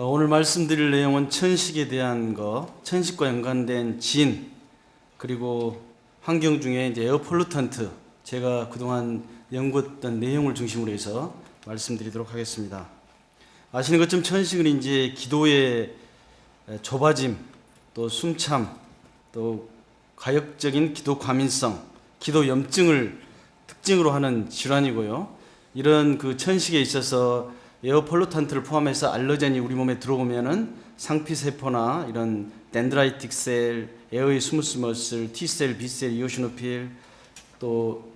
오늘 말씀드릴 내용은 천식에 대한 천식과 연관된 진, 그리고 환경 중에 이제 에어 폴루턴트, 제가 그동안 연구했던 내용을 중심으로 해서 말씀드리도록 하겠습니다. 아시는 것처럼 천식은 이제 기도의 좁아짐, 또 숨참, 또 가역적인 기도 과민성, 기도 염증을 특징으로 하는 질환이고요. 이런 그 천식에 있어서 에어 폴루탄트를 포함해서 알러젠이 우리 몸에 들어오면은 상피세포나 이런 덴드라이틱 셀, 에어의 스무스 머슬, T셀, B셀, 이오시노필, 또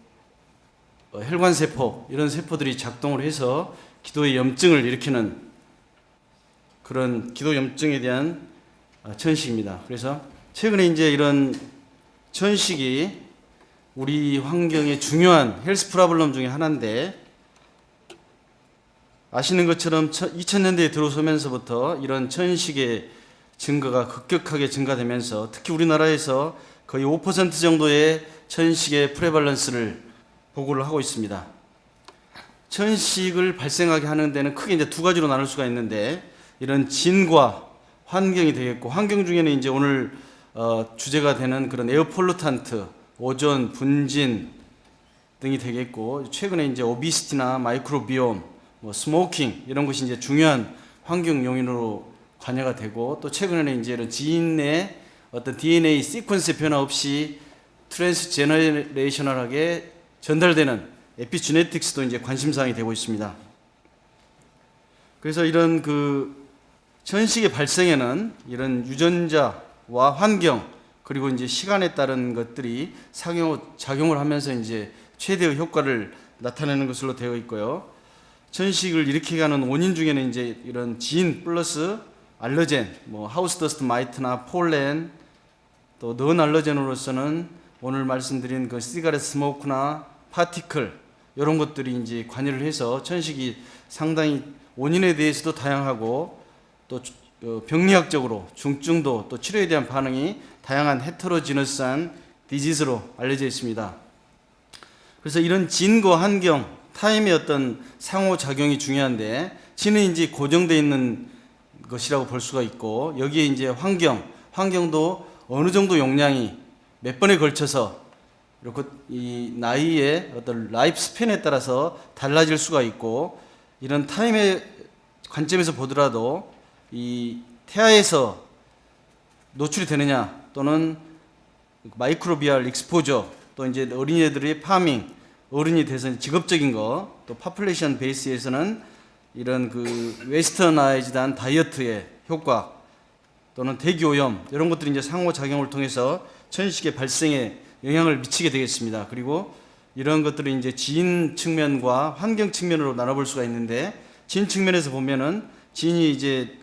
혈관세포, 이런 세포들이 작동을 해서 기도의 염증을 일으키는 그런 기도 염증에 대한 천식입니다. 그래서 최근에 이제 이런 천식이 우리 환경의 중요한 헬스 프로블럼 중에 하나인데, 아시는 것처럼 2000년대에 들어서면서부터 이런 천식의 증가가 급격하게 증가되면서 특히 우리나라에서 거의 5% 정도의 천식의 프레발런스를 보고를 하고 있습니다. 천식을 발생하게 하는 데는 크게 이제 두 가지로 나눌 수가 있는데, 이런 진과 환경이 되겠고, 환경 중에는 이제 오늘 주제가 되는 그런 에어 폴루탄트, 오존, 분진 등이 되겠고, 최근에 이제 오비시티나 마이크로비옴, 스모킹 이런 것이 이제 중요한 환경 요인으로 관여가 되고, 또 최근에는 이제 이런 지인의 어떤 DNA 시퀀스 변화 없이 트랜스 제너레이셔널하게 전달되는 에피지네틱스도 이제 관심사항이 되고 있습니다. 그래서 이런 그 천식의 발생에는 이런 유전자와 환경, 그리고 이제 시간에 따른 것들이 상호작용을 하면서 이제 최대의 효과를 나타내는 것으로 되어 있고요. 천식을 일으키게 하는 원인 중에는 이제 이런 진 플러스 알러젠, 하우스 더스트 마이트나 폴렌, 또 넌 알러젠으로서는 오늘 말씀드린 그 시가렛 스모크나 파티클, 이런 것들이 이제 관여를 해서 천식이 상당히 원인에 대해서도 다양하고, 또 병리학적으로 중증도, 또 치료에 대한 반응이 다양한 헤테로지너스한 디지즈로 알려져 있습니다. 그래서 이런 진과 환경, 타임의 어떤 상호작용이 중요한데, 진은 이제 고정되어 있는 것이라고 볼 수가 있고, 여기에 이제 환경도 어느 정도 용량이 몇 번에 걸쳐서 이렇게 이 나이의 어떤 라이프 스팬에 따라서 달라질 수가 있고, 이런 타임의 관점에서 보더라도 이 태아에서 노출이 되느냐, 또는 마이크로비알 익스포저, 또 이제 어린이들의 파밍, 어른이 돼서 직업적인 거, 또 파퓰레이션 베이스에서는 이런 그 웨스터나이즈드한 다이어트의 효과, 또는 대기오염, 이런 것들이 이제 상호작용을 통해서 천식의 발생에 영향을 미치게 되겠습니다. 그리고 이런 것들을 이제 진 측면과 환경 측면으로 나눠볼 수가 있는데, 진 측면에서 보면은 진이 이제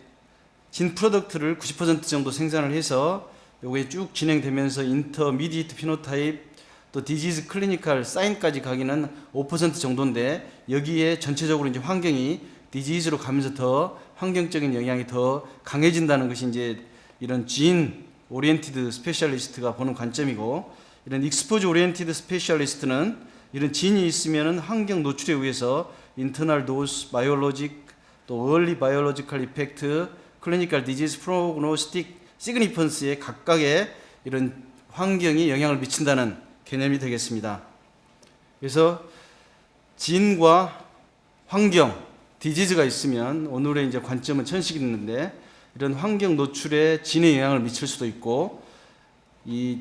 진 프로덕트를 90% 정도 생산을 해서 요게 쭉 진행되면서 인터미디에이트 피노타입, 또 디지즈 클리니컬 사인까지 가기는 5% 정도인데, 여기에 전체적으로 이제 환경이 디지즈로 가면서 더 환경적인 영향이 더 강해진다는 것이 이제 이런 진 오리엔티드 스페셜리스트가 보는 관점이고, 이런 익스포즈 오리엔티드 스페셜리스트는 이런 진이 있으면은 환경 노출에 의해서 인터널 도스, 바이올로직, 또 얼리 바이올로지컬 이펙트, 클리니컬 디지즈 프로그노스틱 시그니펀스에 각각의 이런 환경이 영향을 미친다는 개념이 되겠습니다. 그래서 진과 환경, 디지즈가 있으면 오늘의 이제 관점은 천식이 있는데, 이런 환경 노출에 진에 영향을 미칠 수도 있고, 이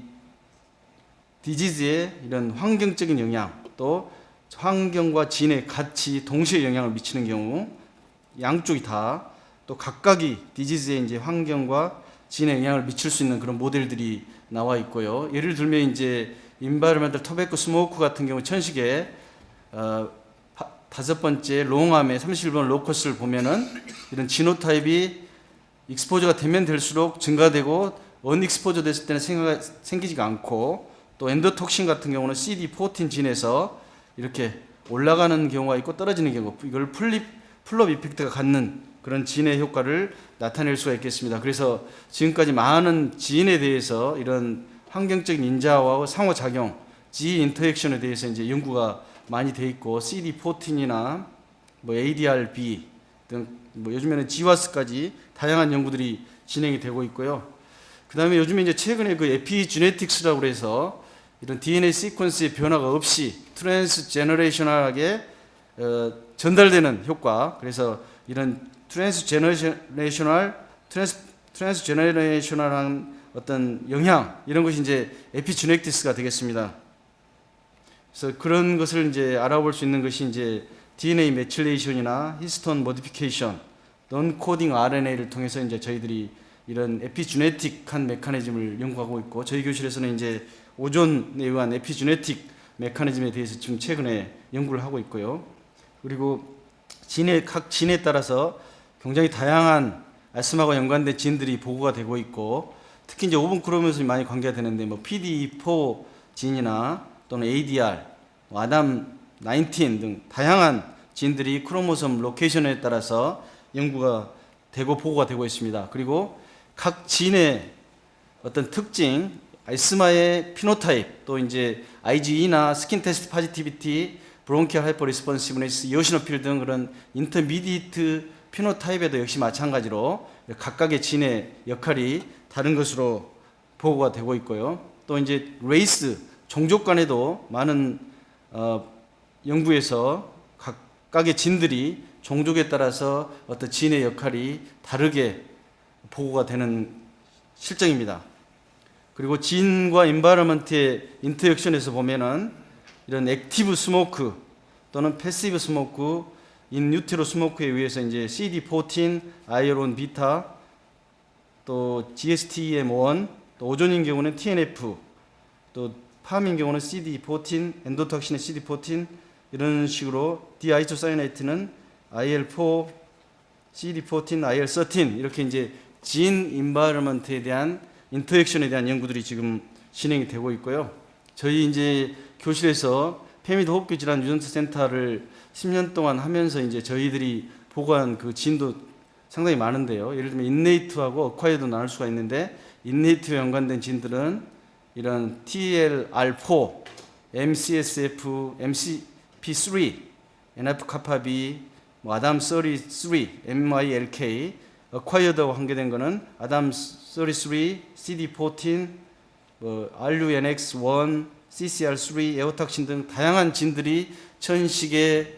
디지즈의 이런 환경적인 영향, 또 환경과 진에 같이 동시에 영향을 미치는 경우, 양쪽이 다 또 각각이 디지즈의 이제 환경과 진에 영향을 미칠 수 있는 그런 모델들이 나와 있고요. 예를 들면 이제 인바이러멘털 토베코 스모크 같은 경우 천식에 다섯 번째 롱암의 31번 로커스를 보면은 이런 지노타입이 익스포저가 되면 될수록 증가되고, 언익스포저 됐을 때는 생기지가 않고, 또 엔도톡신 같은 경우는 CD14 진에서 이렇게 올라가는 경우가 있고 떨어지는 경우, 이걸 풀업 이펙트가 갖는 그런 진의 효과를 나타낼 수가 있겠습니다. 그래서 지금까지 많은 진에 대해서 이런 환경적인 인자와 상호작용, G 인터액션에 대해서 이제 연구가 많이 돼 있고, CD14이나 ADRB 등 뭐 요즘에는 지와스까지 다양한 연구들이 진행이 되고 있고요. 그다음에 요즘에 이제 최근에 그 에피지네틱스라고 해서 이런 DNA 시퀀스의 변화가 없이 트랜스제너레이셔널하게 전달되는 효과. 그래서 이런 트랜스제너레이셔널한 어떤 영향 이런 것이 이제 에피지네틱스가 되겠습니다. 그래서 그런 것을 이제 알아볼 수 있는 것이 이제 DNA 메틸레이션이나 히스톤 모디피케이션, non-coding RNA를 통해서 이제 저희들이 이런 에피지네틱한 메커니즘을 연구하고 있고, 저희 교실에서는 이제 오존에 의한 에피지네틱 메커니즘에 대해서 지금 최근에 연구를 하고 있고요. 그리고 각 진에 따라서 굉장히 다양한 알츠하이머와 연관된 진들이 보고가 되고 있고, 특히 이제 5분 크로모솜이 많이 관계가 되는데 뭐 PDE4 진이나 또는 ADR, 아담 19 등 다양한 진들이 크로모솜 로케이션에 따라서 연구가 되고 보고가 되고 있습니다. 그리고 각 진의 어떤 특징, 알츠하이머의 피노타입, 또 이제 IgE나 스킨 테스트 파지티비티, 브론키얼 하이퍼 리스폰시브네스, 이오시노필 등 그런 인터미디에이트 피노타입에도 역시 마찬가지로 각각의 진의 역할이 다른 것으로 보고가 되고 있고요. 또 이제 레이스, 종족 간에도 많은 연구에서 각각의 진들이 종족에 따라서 어떤 진의 역할이 다르게 보고가 되는 실정입니다. 그리고 진과 인바이러먼트의 인터액션에서 보면은 이런 액티브 스모크 또는 패시브 스모크, 인유테로 스모크에 의해서 이제 CD14, 아이오론 비타, 또 GSTEM1, 또 오존인 경우는 TNF, 또 팜인 경우는 CD14, 엔도톡신의 CD14 이런 식으로 디아이소사이네이트는 IL4, CD14, IL13 이렇게 이제 진 인바이러먼트에 대한 인터액션에 대한 연구들이 지금 진행이 되고 있고요. 저희 이제 교실에서 페미드 호흡기 질환 유전자 센터를 10년 동안 하면서 이제 저희들이 보고한 그 진도 상당히 많은데요. 예를 들면 인네이트하고 어콰이어도 나눌 수가 있는데, 인네이트와 연관된 진들은 이런 TLR4, MCSF, MCP3, NF-kappa B, 아담33, MYLK, 어콰이어드와 관계된 거는 아담33, CD14, RUNX1, CCR3, 에오탁신 등 다양한 진들이 천식에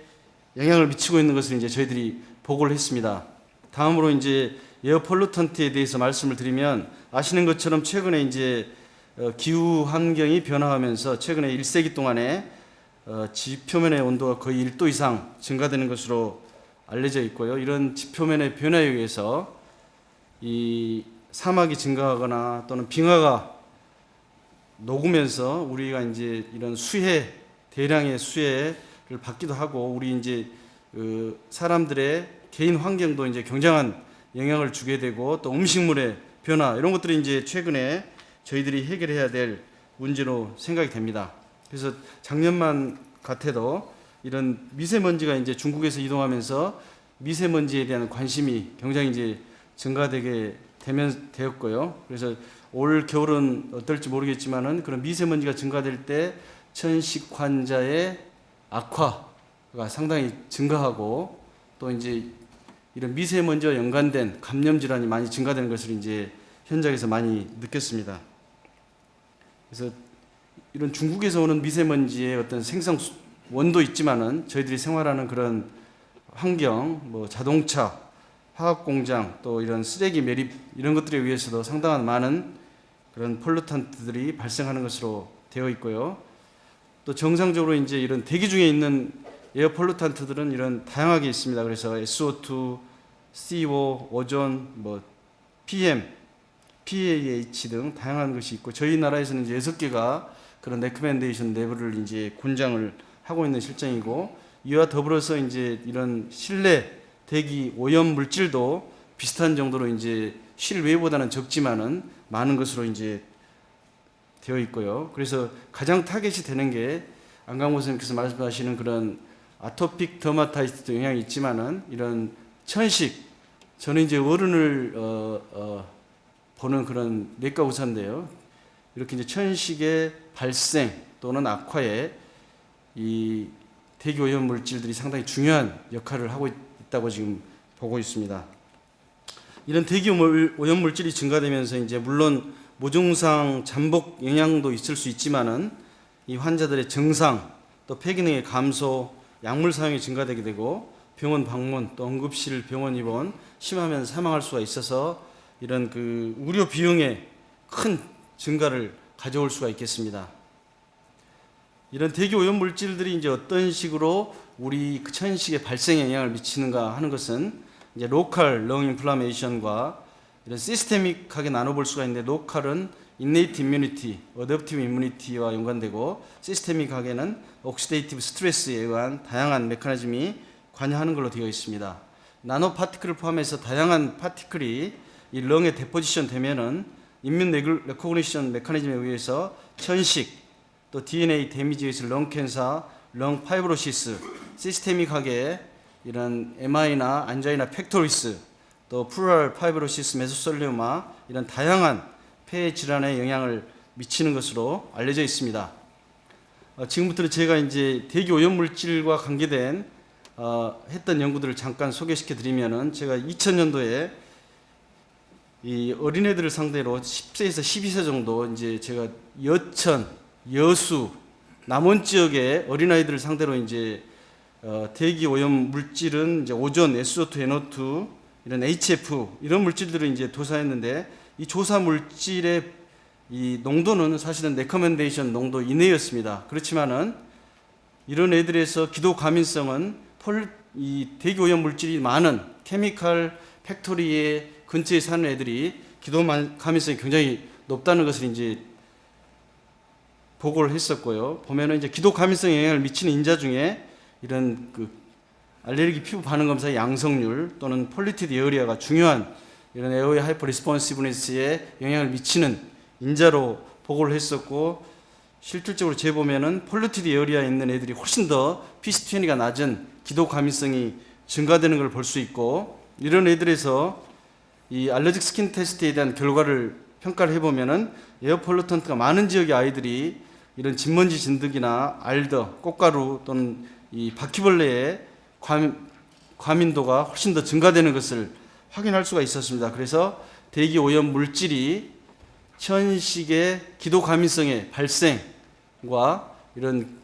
영향을 미치고 있는 것을 이제 저희들이 보고를 했습니다. 다음으로 이제 에어 폴루턴트에 대해서 말씀을 드리면, 아시는 것처럼 최근에 이제 기후 환경이 변화하면서 최근에 1세기 동안에 지표면의 온도가 거의 1도 이상 증가되는 것으로 알려져 있고요. 이런 지표면의 변화에 의해서 이 사막이 증가하거나 또는 빙하가 녹으면서 우리가 이제 이런 수해, 대량의 수해를 받기도 하고, 우리 이제 사람들의 개인 환경도 이제 굉장한 영향을 주게 되고, 또 음식물의 변화 이런 것들이 이제 최근에 저희들이 해결해야 될 문제로 생각이 됩니다. 그래서 작년만 같아도 이런 미세먼지가 이제 중국에서 이동하면서 미세먼지에 대한 관심이 굉장히 이제 증가되게 되었고요. 그래서 올 겨울은 어떨지 모르겠지만은 그런 미세먼지가 증가될 때 천식 환자의 악화가 상당히 증가하고, 또 이제 이런 미세먼지와 연관된 감염 질환이 많이 증가되는 것을 이제 현장에서 많이 느꼈습니다. 그래서 이런 중국에서 오는 미세먼지의 어떤 생성 원도 있지만은 저희들이 생활하는 그런 환경, 뭐 자동차, 화학 공장, 또 이런 쓰레기 매립 이런 것들에 의해서도 상당한 많은 그런 폴루탄트들이 발생하는 것으로 되어 있고요. 또 정상적으로 이제 이런 대기 중에 있는 에어 폴루탄트들은 이런 다양하게 있습니다. 그래서 SO2, CO, 오존, 뭐 PM, PAH 등 다양한 것이 있고, 저희 나라에서는 이제 6개가 그런 레커멘데이션 레벨을 이제 권장을 하고 있는 실정이고, 이와 더불어서 이제 이런 실내 대기 오염 물질도 비슷한 정도로 이제 실외보다는 적지만은 많은 것으로 이제 되어 있고요. 그래서 가장 타겟이 되는 게 안강모 선생님께서 말씀하시는 그런 아토픽 더마타이티스도 영향이 있지만은 이런 천식, 저는 이제 어른을 보는 그런 내과 의사인데요. 이렇게 이제 천식의 발생 또는 악화에 이 대기 오염 물질들이 상당히 중요한 역할을 하고 있다고 지금 보고 있습니다. 이런 대기 오염 물질이 증가되면서 이제 물론 모종상 잠복 영향도 있을 수 있지만은 이 환자들의 증상 또 폐기능의 감소, 약물 사용이 증가되게 되고 병원 방문 또 응급실 병원 입원 심하면 사망할 수가 있어서 이런 그 의료 비용의 큰 증가를 가져올 수가 있겠습니다. 이런 대기 오염 물질들이 이제 어떤 식으로 우리 그 천식의 발생에 영향을 미치는가 하는 것은 이제 로컬 렁 인플라메이션과 이런 시스테믹하게 나눠볼 수가 있는데, 로컬은 innate immunity, adaptive immunity와 연관되고 시스테믹하게는 oxidative stress에 의한 다양한 메커니즘이 관여하는 걸로 되어 있습니다. 나노 파티클을 포함해서 다양한 파티클이 이 렁에 데포지션 되면은 이뮨 레코그니션 메커니즘에 의해서 천식 또 DNA 데미지에 의해서 렁 캔서, 렁 파이브로시스, 시스테믹하게 이런 MI나 안자이나 팩토리스, 또 플루랄 파이브로시스 메소설리오마 이런 다양한 폐 질환에 영향을 미치는 것으로 알려져 있습니다. 지금부터는 제가 이제 대기 오염 물질과 관계된 했던 연구들을 잠깐 소개시켜 드리면은, 제가 2000년도에 이 어린애들을 상대로 10세에서 12세 정도 이제 제가 여천, 여수, 남원 지역의 어린아이들을 상대로 이제 대기 오염 물질은 이제 오존, SO2, NO2 이런 HF 이런 물질들을 이제 조사했는데, 이 조사 물질의 이 농도는 사실은 레커멘데이션 농도 이내였습니다. 그렇지만은 이런 애들에서 기도 가민성은 이 대기 오염 물질이 많은 케미컬 팩토리의 근처에 사는 애들이 기도 가민성이 굉장히 높다는 것을 이제 보고를 했었고요. 보면은 이제 기도 가민성에 영향을 미치는 인자 중에 이런 그 알레르기 피부 반응 검사의 양성률 또는 폴리티드 에어리아가 중요한 이런 에어웨이 하이퍼 리스폰시브니스에 영향을 미치는 인자로 보고를 했었고, 실질적으로 재보면은 폴리티드 에어리아에 있는 애들이 훨씬 더 PC20가 낮은 기도 가민성이 증가되는 걸 볼 수 있고, 이런 애들에서 이 알레르직 스킨 테스트에 대한 결과를 평가를 해보면은 에어 폴루턴트가 많은 지역의 아이들이 이런 진먼지 진드기나 알더, 꽃가루 또는 이 바퀴벌레의 과민도가 훨씬 더 증가되는 것을 확인할 수가 있었습니다. 그래서 대기 오염 물질이 천식의 기도 가민성의 발생과 이런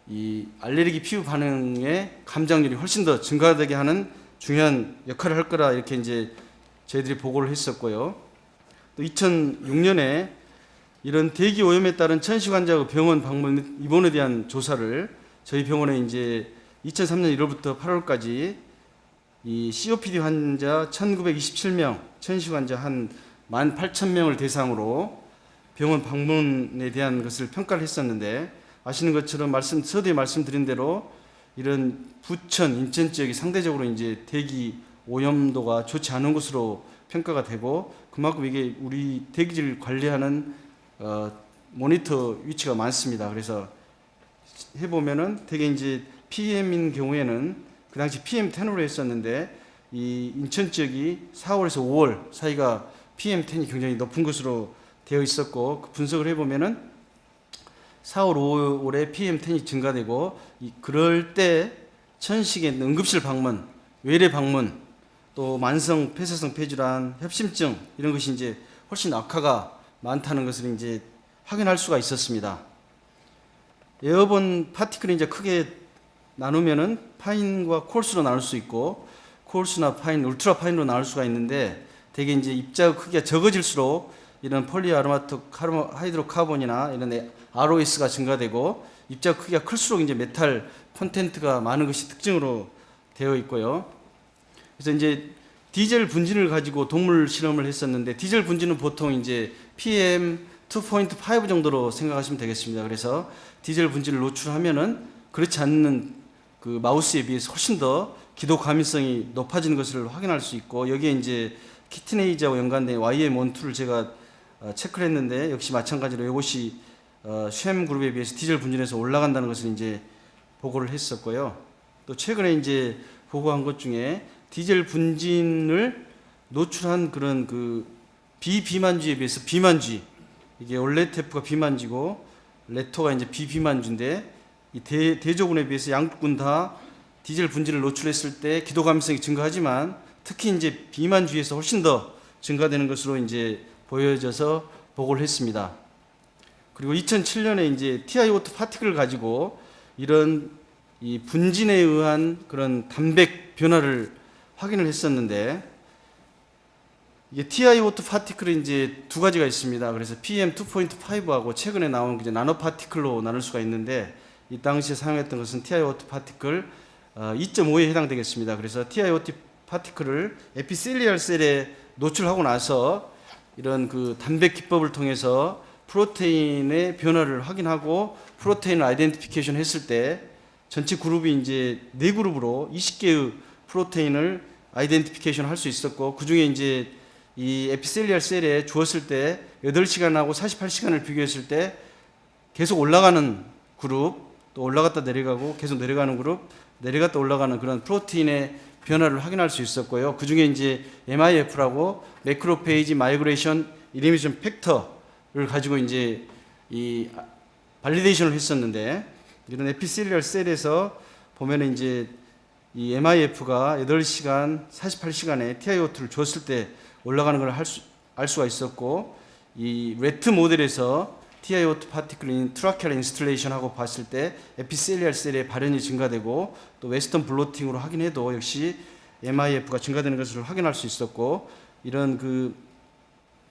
이 알레르기 피부 반응의 감장률이 훨씬 더 증가되게 하는 중요한 역할을 할 거라 이렇게 이제 저희들이 보고를 했었고요. 또 2006년에 이런 대기 오염에 따른 천식 환자의 병원 방문 입원에 대한 조사를 저희 병원에 이제 2003년 1월부터 8월까지 이 COPD 환자 1927명, 천식 환자 한 18,000명을 대상으로 병원 방문에 대한 것을 평가를 했었는데, 아시는 것처럼 서두에 말씀드린 대로 이런 부천, 인천 지역이 상대적으로 이제 대기 오염도가 좋지 않은 곳으로 평가가 되고, 그만큼 이게 우리 대기질 관리하는 모니터 위치가 많습니다. 그래서 해보면은 되게 이제 PM인 경우에는 그 당시 PM10으로 했었는데, 이 인천 지역이 4월에서 5월 사이가 PM10이 굉장히 높은 것으로 되어 있었고, 그 분석을 해보면은 4월, 5월에 PM10이 증가되고, 그럴 때 천식의 응급실 방문, 외래 방문, 또 만성 폐쇄성 폐질환, 협심증 이런 것이 이제 훨씬 악화가 많다는 것을 이제 확인할 수가 있었습니다. 에어본 파티클이 이제 크게 나누면은 파인과 콜스로 나눌 수 있고, 콜스나 파인, 울트라 파인으로 나눌 수가 있는데, 대개 이제 입자의 크기가 적어질수록 이런 폴리아로마틱 하이드로카본이나 이런 ROS가 증가되고, 입자 크기가 클수록 이제 메탈 콘텐트가 많은 것이 특징으로 되어 있고요. 그래서 이제 디젤 분진을 가지고 동물 실험을 했었는데, 디젤 분진은 보통 이제 PM 2.5 정도로 생각하시면 되겠습니다. 그래서 디젤 분진을 노출하면은 그렇지 않는 그 마우스에 비해서 훨씬 더 기도 가민성이 높아지는 것을 확인할 수 있고, 여기에 이제 키트네이즈하고 연관된 YM12를 제가 체크를 했는데, 역시 마찬가지로 이것이 쉐엠 그룹에 비해서 디젤 분진에서 올라간다는 것을 이제 보고를 했었고요. 또 최근에 이제 보고한 것 중에 디젤 분진을 노출한 그런 그 비비만주에 비해서 비만주, 이게 올레테프가 비만주고 레토가 이제 비비만주인데, 이 대조군에 비해서 양군 다 디젤 분진을 노출했을 때 기도 감염성이 증가하지만 특히 이제 비만 주위에서 훨씬 더 증가되는 것으로 이제 보여져서 보고를 했습니다. 그리고 2007년에 이제 TiO2 파티클을 가지고 이런 이 분진에 의한 그런 단백 변화를 확인을 했었는데, 이게 TiO2 파티클이 이제 두 가지가 있습니다. 그래서 PM2.5하고 최근에 나온 이제 나노 파티클로 나눌 수가 있는데, 이 당시에 사용했던 것은 TiO2 파티클 2.5에 해당되겠습니다. 그래서 TiO2 파티클을 에피셀리얼 셀에 노출하고 나서 이런 그 단백 기법을 통해서 프로테인의 변화를 확인하고 프로테인을 아이덴티피케이션 했을 때 전체 그룹이 이제 4그룹으로 20개의 프로테인을 아이덴티피케이션 할 수 있었고, 그 중에 이제 이 에피셀리얼 셀에 주었을 때 8시간하고 48시간을 비교했을 때 계속 올라가는 그룹, 또 올라갔다 내려가고 계속 내려가는 그룹, 내려갔다 올라가는 그런 프로테인의 변화를 확인할 수 있었고요. 그 중에 이제 MIF라고 매크로페이지 마이그레이션 이리미션 팩터를 가지고 이제 이 발리데이션을 했었는데, 이런 에피셀리얼 셀에서 보면은 이제 이 MIF가 8시간, 48시간에 TiO2를 줬을 때 올라가는 걸 알 수가 있었고, 이 레트 모델에서 TiO2 파티클 트라케알 인스톨레이션하고 봤을 때 에피셀리얼 셀의 발현이 증가되고, 또 웨스턴 블로팅으로 확인해도 역시 MIF가 증가되는 것을 확인할 수 있었고, 이런 그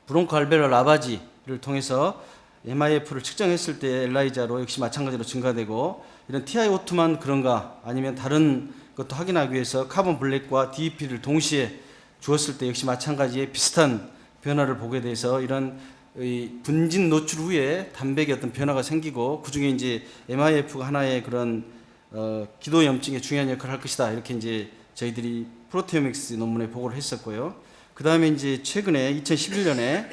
브론코 알베올 라바지를 통해서 MIF를 측정했을 때 엘라이자로 역시 마찬가지로 증가되고, 이런 TiO2만 그런가 아니면 다른 것도 확인하기 위해서 카본 블랙과 DEP를 동시에 주었을 때 역시 마찬가지의 비슷한 변화를 보게 돼서 이런 분진 노출 후에 단백의 어떤 변화가 생기고, 그 중에 이제 MIF가 하나의 그런 기도 염증에 중요한 역할을 할 것이다, 이렇게 이제 저희들이 프로테오믹스 논문에 보고를 했었고요. 그 다음에 이제 최근에 2011년에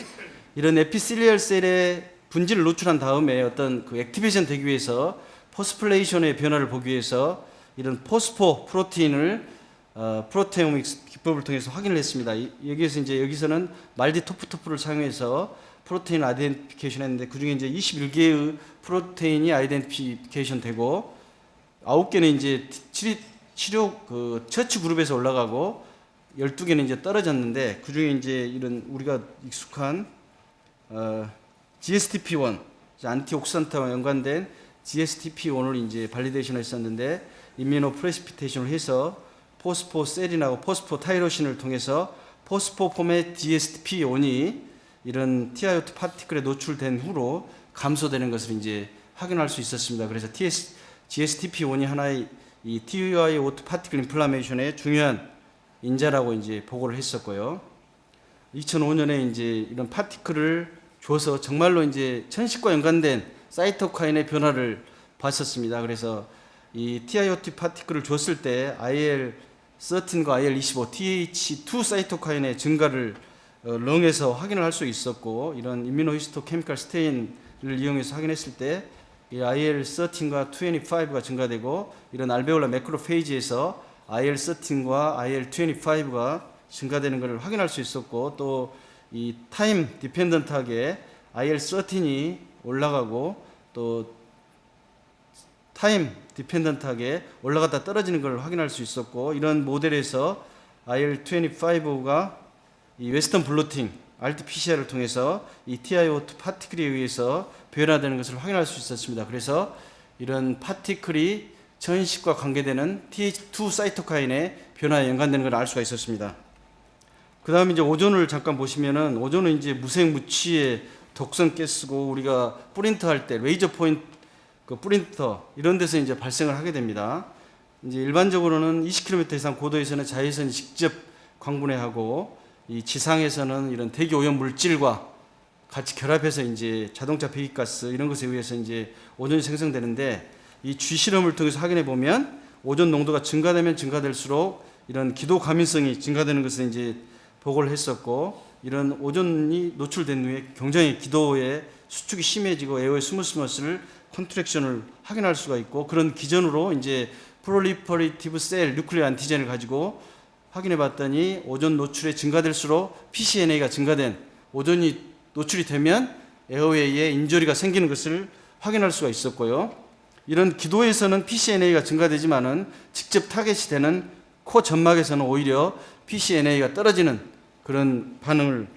이런 에피셀리얼 셀의 분진을 노출한 다음에 어떤 그 액티베이션 되기 위해서 포스플레이션의 변화를 보기 위해서 이런 포스포 프로테인을 프로테오믹스 기법을 통해서 확인을 했습니다. 여기서는 말디토프토프를 사용해서 프로테인 아이덴티피케이션 했는데, 그 중에 이제 21개의 프로테인이 아이덴티피케이션 되고 9개는 이제 치료 그 처치 그룹에서 올라가고 12개는 이제 떨어졌는데, 그 중에 이제 이런 우리가 익숙한 GSTP1, 안티옥시던트와 연관된 GSTP1을 이제 발리데이션을 했었는데, 임뮤노 프레시피테이션을 해서 포스포세린하고 포스포타이로신을 통해서 포스포폼의 GSTP1이 이런 TiO2 파티클에 노출된 후로 감소되는 것을 이제 확인할 수 있었습니다. 그래서 GSTP1이 하나의 이 TiO2 파티클 인플라메이션의 중요한 인자라고 이제 보고를 했었고요. 2005년에 이제 이런 파티클을 줘서 정말로 이제 천식과 연관된 사이토카인의 변화를 봤었습니다. 그래서 이 TiO2 파티클을 줬을 때 IL-13과 IL-25, TH2 사이토카인의 증가를 렁에서 확인을 할 수 있었고, 이런 임뮤노히스토케미컬 스테인을 이용해서 확인했을 때 이 IL-13과 25가 증가되고, 이런 알베올라 매크로페이지에서 IL-13과 IL-25가 증가되는 것을 확인할 수 있었고, 또 이 타임 디펜던트하게 IL-13이 올라가고 또 타임 디펜던트하게 올라갔다 떨어지는 걸 확인할 수 있었고, 이런 모델에서 IL-25가 이 웨스턴 블로팅 RT-PCR을 통해서 이 TiO2 파티클에 의해서 변화되는 것을 확인할 수 있었습니다. 그래서 이런 파티클이 천식과 관계되는 TH2 사이토카인의 변화에 연관되는 걸 알 수가 있었습니다. 그 다음에 이제 오존을 잠깐 보시면은, 오존은 이제 무색 무취의 독성 가스고, 우리가 프린트 할 때 레이저 포인트 그 프린터 이런 데서 이제 발생을 하게 됩니다. 이제 일반적으로는 20km 이상 고도에서는 자외선이 직접 광분해하고, 이 지상에서는 이런 대기 오염 물질과 같이 결합해서 이제 자동차 배기가스 이런 것에 의해서 이제 오존이 생성되는데, 이 쥐 실험을 통해서 확인해 보면 오존 농도가 증가되면 증가될수록 이런 기도 감염성이 증가되는 것을 이제 보고를 했었고, 이런 오존이 노출된 후에 굉장히 기도의 수축이 심해지고 에어의 스무스머스를 컨트랙션을 확인할 수가 있고, 그런 기전으로 이제 프롤리퍼레이티브 셀 뉴클리어 안티젠을 가지고 확인해 봤더니 오존 노출이 증가될수록 PCNA가 증가된, 오존이 노출이 되면 에어웨이에 인저리가 생기는 것을 확인할 수가 있었고요. 이런 기도에서는 PCNA가 증가되지만은 직접 타겟이 되는 코 점막에서는 오히려 PCNA가 떨어지는 그런 반응을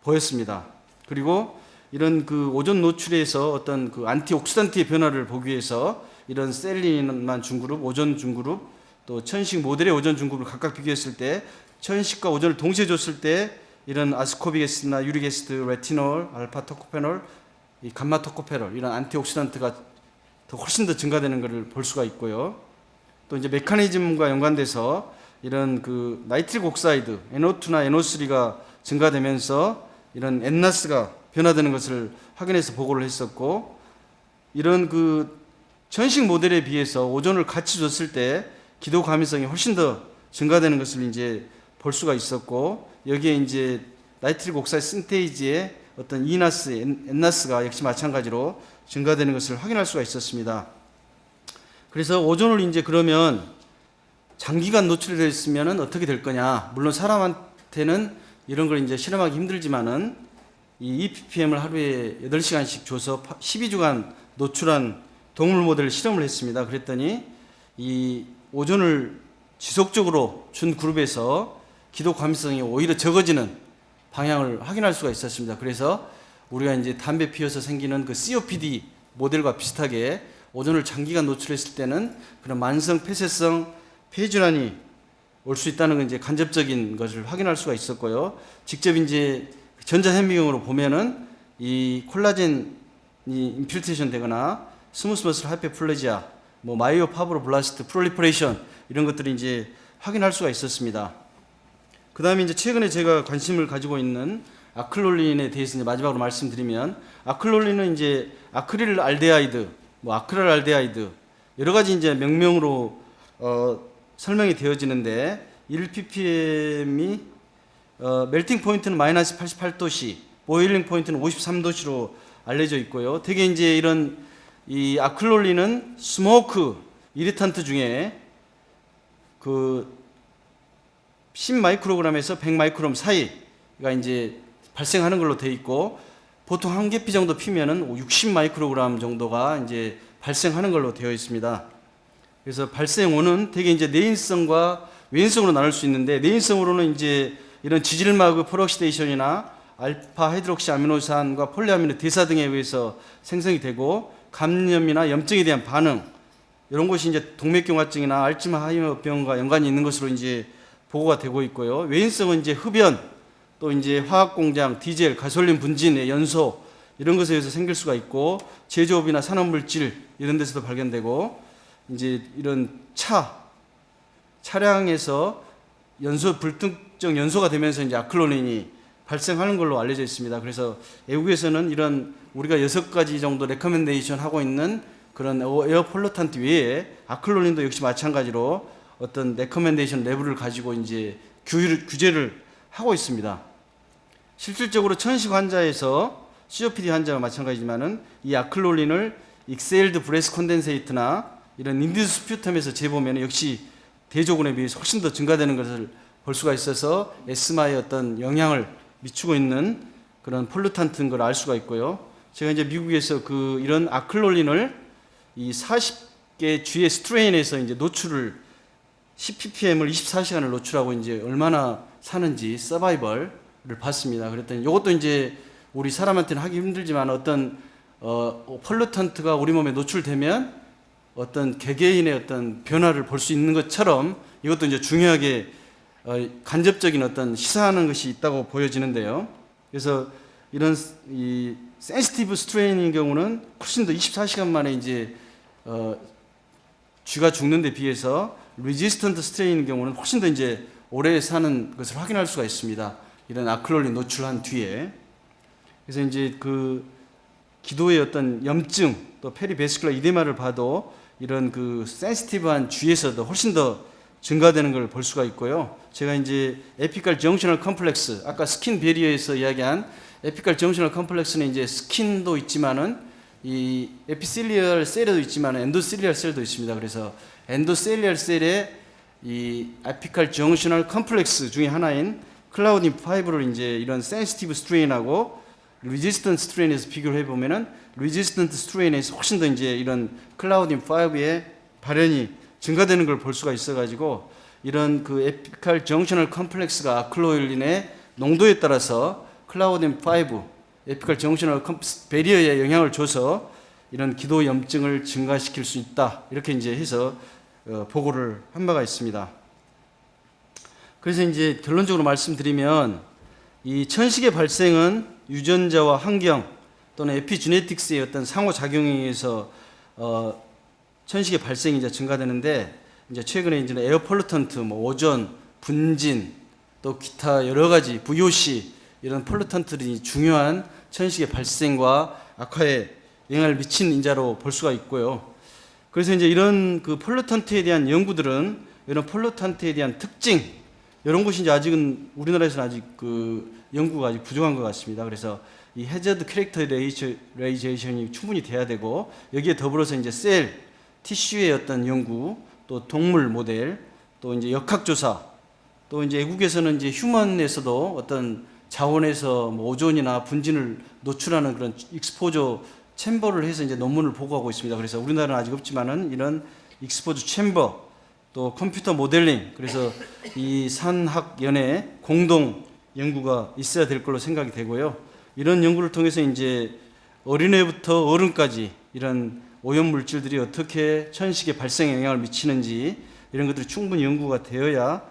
보였습니다. 그리고 이런 그 오존 노출에서 어떤 그 안티옥시던트의 변화를 보기 위해서 이런 셀린만 중그룹, 오존 중그룹, 또 천식 모델의 오존 중그룹을 각각 비교했을 때 천식과 오존을 동시에 줬을 때 이런 아스코빅 애시드나 유릭 애시드, 레티놀, 알파 토코페놀, 이 감마 토코페놀 이런 안티옥시던트가 훨씬 더 증가되는 것을 볼 수가 있고요. 또 이제 메커니즘과 연관돼서 이런 그 나이트릭 옥사이드, NO2나 NO3가 증가되면서 이런 엔나스가 변화되는 것을 확인해서 보고를 했었고, 이런 그 전식 모델에 비해서 오존을 같이 줬을 때 기도 감염성이 훨씬 더 증가되는 것을 이제 볼 수가 있었고, 여기에 이제 나이트릭 옥사이드 신테이지의 어떤 이나스, 엔나스가 역시 마찬가지로 증가되는 것을 확인할 수가 있었습니다. 그래서 오존을 이제 그러면 장기간 노출이 되어 있으면 어떻게 될 거냐? 물론 사람한테는 이런 걸 이제 실험하기 힘들지만은 이 EPPM을 하루에 8시간씩 줘서 12주간 노출한 동물 모델을 실험을 했습니다. 그랬더니 이 오존을 지속적으로 준 그룹에서 기도 감염성이 오히려 적어지는 방향을 확인할 수가 있었습니다. 그래서 우리가 이제 담배 피워서 생기는 그 COPD 모델과 비슷하게 오존을 장기간 노출했을 때는 그런 만성 폐쇄성 폐질환이 올 수 있다는 건 이제 간접적인 것을 확인할 수가 있었고요. 직접 이제 전자현미경으로 보면은 이 콜라겐이 인필트레이션 되거나 스무스 머슬 하이퍼플레지아, 뭐 마이오파브로블라스트 프롤리퍼레이션 이런 것들이 이제 확인할 수가 있었습니다. 그 다음에 이제 최근에 제가 관심을 가지고 있는 아크릴롤린에 대해서 이제 마지막으로 말씀드리면, 아크릴롤린은 이제 아크릴 알데하이드, 뭐 아크릴 알데하이드 여러 가지 이제 명명으로 설명이 되어지는데 1ppm이 멜팅 포인트는 마이너스 88도씨, 보일링 포인트는 53도씨로 알려져 있고요. 되게 이제 이런 이 아크릴롤린은 스모크 이리탄트 중에 그 10마이크로그램에서 100마이크로그램 사이가 이제 발생하는 걸로 되어 있고, 보통 한 개피 정도 피면은 60마이크로그램 정도가 이제 발생하는 걸로 되어 있습니다. 그래서 발생원은 되게 이제 내인성과 외인성으로 나눌 수 있는데, 내인성으로는 이제 이런 지질마그 프록시데이션이나 알파 하이드록시 아미노산과 폴리아미노 대사 등에 의해서 생성이 되고, 감염이나 염증에 대한 반응 이런 것이 이제 동맥경화증이나 알츠하이머병과 연관이 있는 것으로 이제 보고가 되고 있고요. 외인성은 이제 흡연, 또 이제 화학공장, 디젤, 가솔린 분진의 연소 이런 것에 의해서 생길 수가 있고, 제조업이나 산업물질 이런 데서도 발견되고, 이제 이런 차량에서 연소 불특정 연소가 되면서 이제 아크릴롤린이 발생하는 걸로 알려져 있습니다. 그래서 외국에서는 이런 우리가 6가지 정도 레커멘데이션 하고 있는 그런 에어 폴루탄트 외에 아크릴롤린도 역시 마찬가지로 어떤 레커멘데이션 레벨을 가지고 이제 규제를 하고 있습니다. 실질적으로 천식 환자에서 COPD 환자와 마찬가지지만은 이 아크릴롤린을 익세일드 브레스 콘덴세이트나 이런 인디스 스퓨텀에서 재보면 역시 대조군에 비해서 훨씬 더 증가되는 것을 볼 수가 있어서 에스마에 어떤 영향을 미치고 있는 그런 폴루탄트인 걸 알 수가 있고요. 제가 이제 미국에서 그 이런 아크릴롤린을 이 40개 주의 스트레인에서 이제 노출을 10ppm을 24시간을 노출하고 이제 얼마나 사는지 서바이벌을 봤습니다. 그랬더니 이것도 이제 우리 사람한테는 하기 힘들지만 어떤 폴루탄트가 우리 몸에 노출되면 어떤 개개인의 어떤 변화를 볼 수 있는 것처럼 이것도 이제 중요하게 간접적인 어떤 시사하는 것이 있다고 보여지는데요. 그래서 이런 이 센시티브 스트레인인 경우는 훨씬 더 24시간 만에 이제 쥐가 죽는 데 비해서 레지스턴트 스트레인인 경우는 훨씬 더 이제 오래 사는 것을 확인할 수가 있습니다. 이런 아크릴롤린 노출한 뒤에. 그래서 이제 그 기도의 어떤 염증 또 페리베스큘러 이데마를 봐도 이런 그 센시티브한 쥐에서도 훨씬 더 증가되는 걸 볼 수가 있고요. 제가 이제 에피칼 정셔널 컴플렉스, 아까 스킨 베리어에서 이야기한 에피칼 정셔널 컴플렉스는 이제 스킨도 있지만은 이 에피셀리얼 셀에도 있지만 엔도셀리얼 셀도 있습니다. 그래서 엔도셀리얼 셀의 이 에피칼 정셔널 컴플렉스 중에 하나인 클라우딘 5를 이제 이런 센시티브 스트레인하고 레지스턴트 스트레인에서 비교를 해보면은 레지스턴트 스트레인에서 훨씬 더 이제 이런 클라우딘 5의 발현이 증가되는 걸 볼 수가 있어가지고 이런 그 에피칼 정셔널 컴플렉스가 아크로일린의 농도에 따라서 클라우딘 5 에피칼 정셔널 베리어에 영향을 줘서 이런 기도 염증을 증가시킬 수 있다. 이렇게 이제 해서 보고를 한 바가 있습니다. 그래서 이제 결론적으로 말씀드리면 이 천식의 발생은 유전자와 환경 또는 에피지네틱스의 어떤 상호작용에 의해서 천식의 발생이 이제 증가되는데 이제 최근에 이제 에어 폴루턴트, 뭐 오존, 분진 또 기타 여러 가지 VOC 이런 폴루턴트들이 중요한 천식의 발생과 악화에 영향을 미친 인자로 볼 수가 있고요. 그래서 이제 이런 그 폴루턴트에 대한 연구들은 이런 폴루턴트에 대한 특징 이런 것이 이제 아직은 우리나라에서는 아직 그 연구가 아직 부족한 것 같습니다. 그래서 이 해저드 캐릭터레이제이션이 충분히 돼야 되고 여기에 더불어서 이제 셀, 티슈의 어떤 연구, 또 동물 모델, 또 이제 역학조사, 또 이제 외국에서는 이제 휴먼에서도 어떤 자원에서 뭐 오존이나 분진을 노출하는 그런 익스포저 챔버를 해서 이제 논문을 보고하고 있습니다. 그래서 우리나라는 아직 없지만은 이런 익스포저 챔버, 또 컴퓨터 모델링, 그래서 이 산학연의 공동 연구가 있어야 될 걸로 생각이 되고요. 이런 연구를 통해서 이제 어린애부터 어른까지 이런 오염 물질들이 어떻게 천식의 발생에 영향을 미치는지 이런 것들이 충분히 연구가 되어야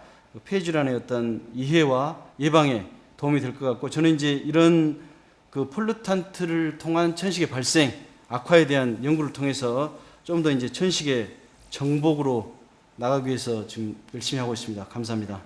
폐질환의 어떤 이해와 예방에 도움이 될 것 같고, 저는 이제 이런 그 폴루탄트를 통한 천식의 발생, 악화에 대한 연구를 통해서 좀 더 이제 천식의 정복으로 나가기 위해서 지금 열심히 하고 있습니다. 감사합니다.